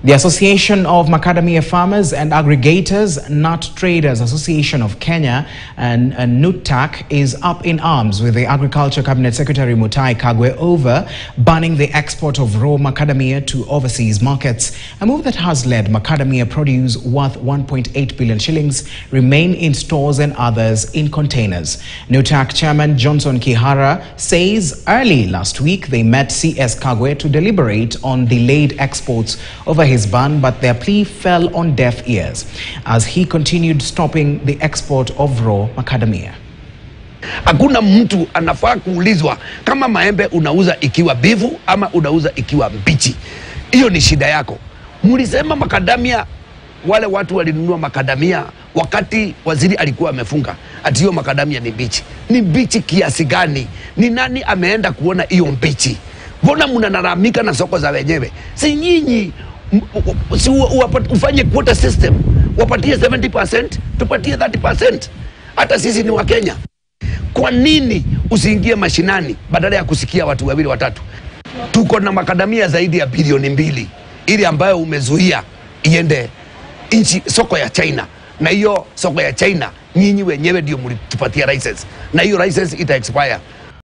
The Association of Macadamia Farmers and Aggregators, Nut Traders Association of Kenya and NUTAC is up in arms with the Agriculture Cabinet Secretary Mutahi Kagwe over banning the export of raw macadamia to overseas markets, a move that has led macadamia produce worth 1.8 billion shillings remain in stores and others in containers. NUTAC Chairman Johnson Kihara says early last week they met CS Kagwe to deliberate on delayed exports over his ban, but their plea fell on deaf ears as he continued stopping the export of raw macadamia. Hakuna mtu anafaa kuulizwa kama maembe unauza ikiwa bivu ama unauza ikiwa mbichi. Hiyo ni shida yako. Mlisema macadamia, wale watu walinunua macadamia wakati waziri alikuwa amefunga ati hiyo macadamia ni mbichi. Ni mbichi kiasi gani? Ni nani ameenda kuona hiyo mbichi? Mbona mnalalamika na soko za wenyewe? Si nyinyi ufanye quota system, wapatie 70%, tupatie 30%. Hata sisi ni wa Kenya. Kwa nini usiingie mashinani badala ya kusikia watu wawili watatu? Tuko na macadamia zaidi ya bilioni 2 ili ambayo umezuia iende soko ya China, na hiyo soko ya China nyinyi wenyewe ndio mlitupatia license, na hiyo license ita expire